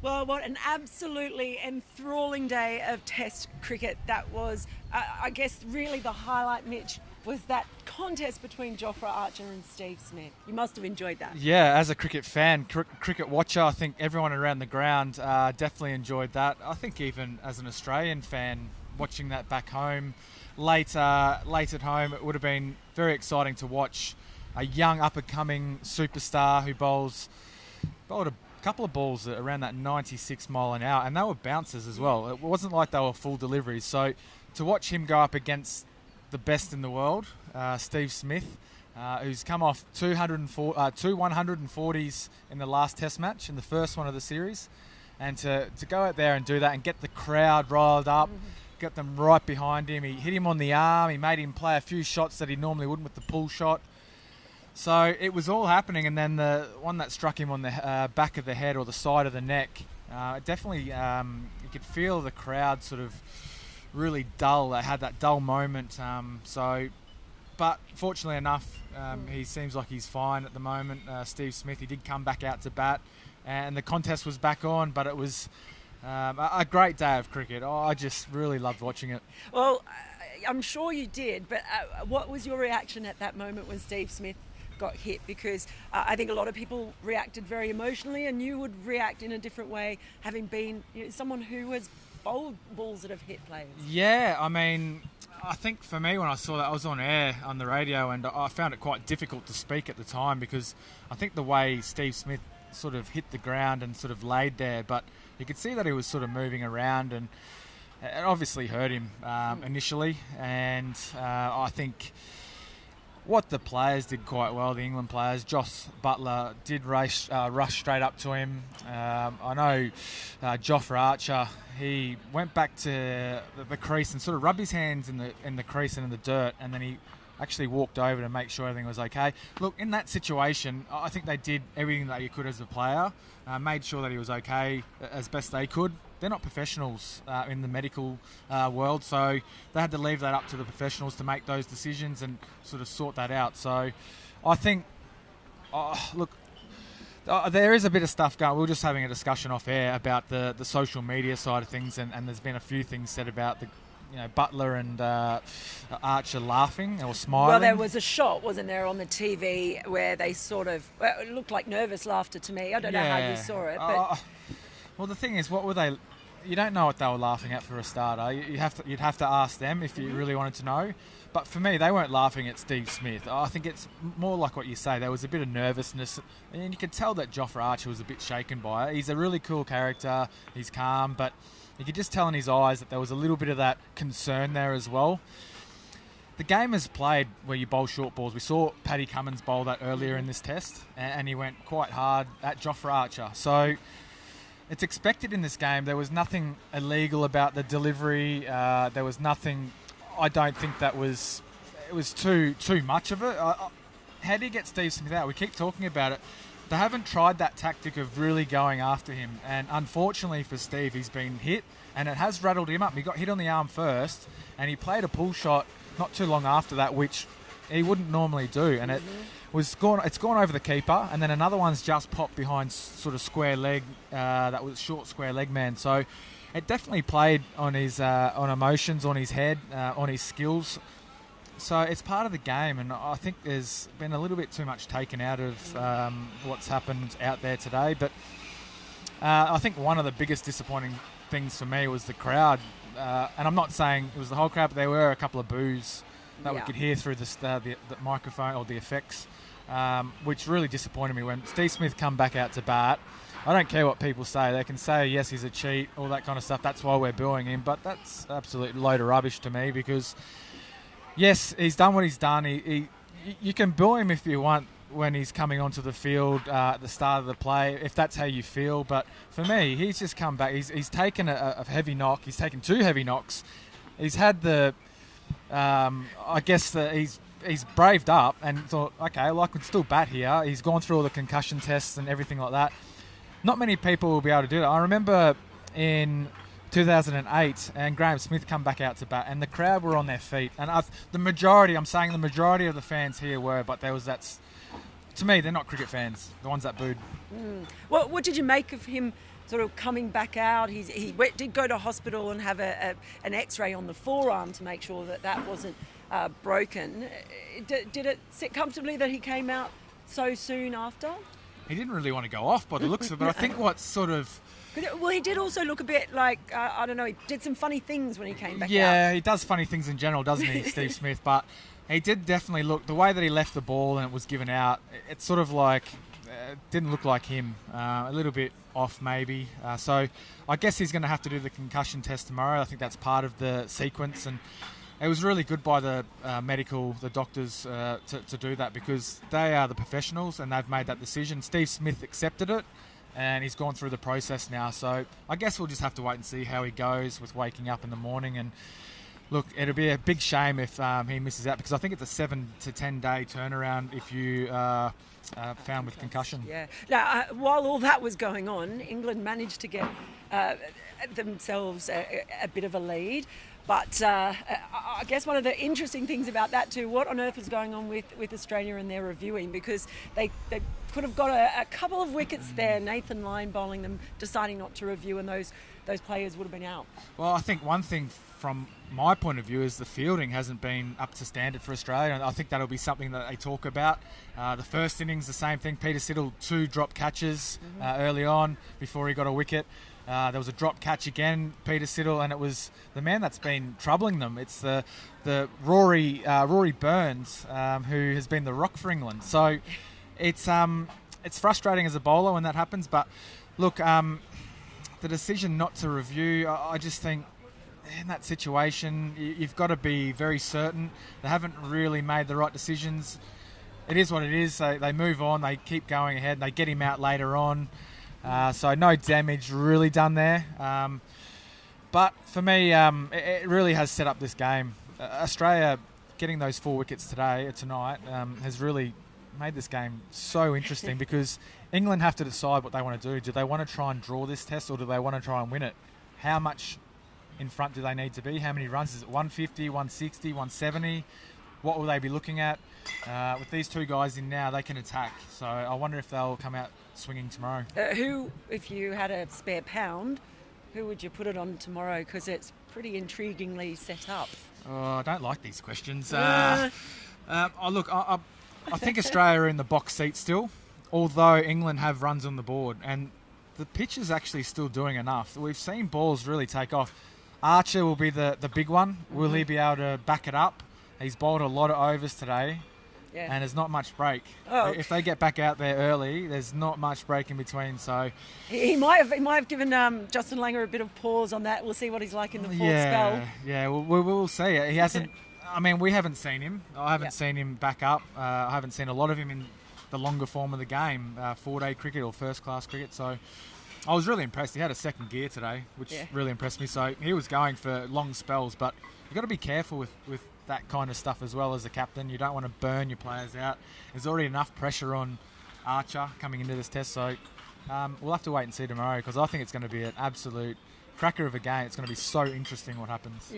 Well, what an absolutely enthralling day of Test cricket that was. I guess really the highlight, Mitch, was that contest between Jofra Archer and Steve Smith. You must have enjoyed that. Yeah, as a cricket fan, cricket watcher, I think everyone around the ground definitely enjoyed that. I think even as an Australian fan, watching that back home, late at home, it would have been very exciting to watch a young up-and-coming superstar who bowled a couple of balls at around that 96 mile an hour, and they were bouncers as well. It wasn't like they were full deliveries. So to watch him go up against the best in the world, Steve Smith, who's come off two 140s in the last Test match, in the first one of the series, and to go out there and do that and get the crowd riled up, get them right behind him. He hit him on the arm. He made him play a few shots that he normally wouldn't with the pull shot. So it was all happening, and then the one that struck him on the back of the head or the side of the neck, definitely you could feel the crowd sort of really dull. They had that dull moment. But fortunately enough, he seems like he's fine at the moment. Steve Smith, he did come back out to bat, and the contest was back on, but it was a great day of cricket. I just really loved watching it. Well, I'm sure you did, but what was your reaction at that moment when Steve Smith got hit? Because I think a lot of people reacted very emotionally, and you would react in a different way, having been someone who has bowled balls that have hit players. Yeah, I mean, I think for me when I saw that, I was on air on the radio, and I found it quite difficult to speak at the time because I think the way Steve Smith sort of hit the ground and sort of laid there, but you could see that he was sort of moving around, and it obviously hurt him initially, and I think what the players did quite well, the England players, Joss Buttler did rush straight up to him. I know Jofra Archer, he went back to the crease and sort of rubbed his hands in the crease and in the dirt, and then he actually walked over to make sure everything was okay. Look, in that situation, I think they did everything that you could as a player, made sure that he was okay as best they could. They're not professionals in the medical world, so they had to leave that up to the professionals to make those decisions and sort of sort that out. So I think, there is a bit of stuff going. We were just having a discussion off air about the social media side of things, and there's been a few things said about the Butler and Archer laughing or smiling. Well, there was a shot, wasn't there, on the TV where they sort of, it looked like nervous laughter to me. I don't know how you saw it, but... Well, the thing is, what were they? You don't know what they were laughing at for a starter. You'd have to ask them if you really wanted to know. But for me, they weren't laughing at Steve Smith. I think it's more like what you say. There was a bit of nervousness, and you could tell that Jofra Archer was a bit shaken by it. He's a really cool character. He's calm, but you could just tell in his eyes that there was a little bit of that concern there as well. The game is played where you bowl short balls. We saw Paddy Cummins bowl that earlier in this test, and he went quite hard at Jofra Archer. So it's expected in this game. There was nothing illegal about the delivery. There was nothing. I don't think it was too much of it. How do you get Steve Smith out? We keep talking about it. They haven't tried that tactic of really going after him, and unfortunately for Steve, he's been hit, and it has rattled him up. He got hit on the arm first, and he played a pull shot not too long after that, which he wouldn't normally do, and it's gone over the keeper, and then another one's just popped behind sort of square leg, that was short square leg man. So it definitely played on his on emotions, on his head, on his skills. So it's part of the game, and I think there's been a little bit too much taken out of what's happened out there today. But I think one of the biggest disappointing things for me was the crowd, and I'm not saying it was the whole crowd, but there were a couple of boos that we could hear through the microphone or the effects, which really disappointed me. When Steve Smith come back out to bat, I don't care what people say. They can say, yes, he's a cheat, all that kind of stuff. That's why we're booing him. But that's absolute load of rubbish to me, because, yes, he's done what he's done. You can boo him if you want when he's coming onto the field at the start of the play, if that's how you feel. But for me, he's just come back. He's taken a heavy knock. He's taken two heavy knocks. He's had the... I guess that he's braved up and thought, okay, well, I can still bat here. He's gone through all the concussion tests and everything like that. Not many people will be able to do that. I remember in 2008, and Graham Smith come back out to bat, and the crowd were on their feet. And the majority of the fans here were, but there was to me, they're not cricket fans, the ones that booed. What did you make of him sort of coming back out. Did go to hospital and have an X-ray on the forearm to make sure that wasn't broken. Did it sit comfortably that he came out so soon after? He didn't really want to go off by the looks of it, but I think what sort of... Well, he did also look a bit like, I don't know, he did some funny things when he came back out. Yeah, he does funny things in general, doesn't he, Steve Smith? But he did definitely look, the way that he left the ball and it was given out, it's sort of like, didn't look like him. A little bit off maybe. So I guess he's going to have to do the concussion test tomorrow. I think that's part of the sequence, and it was really good by the doctors to do that, because they are the professionals and they've made that decision. Steve Smith accepted it and he's gone through the process now. So I guess we'll just have to wait and see how he goes with waking up in the morning. And look, it'll be a big shame if he misses out, because I think it's a 7 to 10 day turnaround if you found with concussion. Yeah. Now, while all that was going on, England managed to get themselves a bit of a lead. But I guess one of the interesting things about that too, what on earth was going on with Australia and their reviewing, because they could have got a couple of wickets there, Nathan Lyon bowling them, deciding not to review, and those players would have been out. Well, I think one thing from my point of view is the fielding hasn't been up to standard for Australia, and I think that'll be something that they talk about. The first innings, the same thing. Peter Siddle, 2 drop catches early on before he got a wicket. There was a drop catch again, Peter Siddle, and it was the man that's been troubling them. It's the Rory Burns, who has been the rock for England. So it's frustrating as a bowler when that happens. But look, the decision not to review, I just think in that situation you've got to be very certain. They haven't really made the right decisions. It is what it is. They move on. They keep going ahead. They get him out later on. So no damage really done there. But for me, it really has set up this game. Australia getting those 4 wickets tonight has really made this game so interesting, because England have to decide what they want to do. Do they want to try and draw this test, or do they want to try and win it? How much in front do they need to be? How many runs? Is it 150, 160, 170? What will they be looking at? With these 2 guys in now, they can attack. So I wonder if they'll come out swinging tomorrow. Who, if you had a spare pound, who would you put it on tomorrow? Because it's pretty intriguingly set up. Oh, I don't like these questions. I think Australia are in the box seat still, although England have runs on the board, and the pitch is actually still doing enough. We've seen balls really take off. Archer will be the big one. Will he be able to back it up? He's bowled a lot of overs today. Yeah. And there's not much break. Oh. If they get back out there early, there's not much break in between. So he might have given Justin Langer a bit of pause on that. We'll see what he's like in the fourth spell. Yeah, we'll see. He hasn't. I mean, we haven't seen him. I haven't seen him back up. I haven't seen a lot of him in the longer form of the game, 4-day cricket or first-class cricket. So I was really impressed. He had a second gear today, which really impressed me. So he was going for long spells, but you've got to be careful with that kind of stuff as well as a captain. You don't want to burn your players out. There's already enough pressure on Archer coming into this test, so we'll have to wait and see tomorrow, because I think it's going to be an absolute cracker of a game. It's going to be so interesting what happens.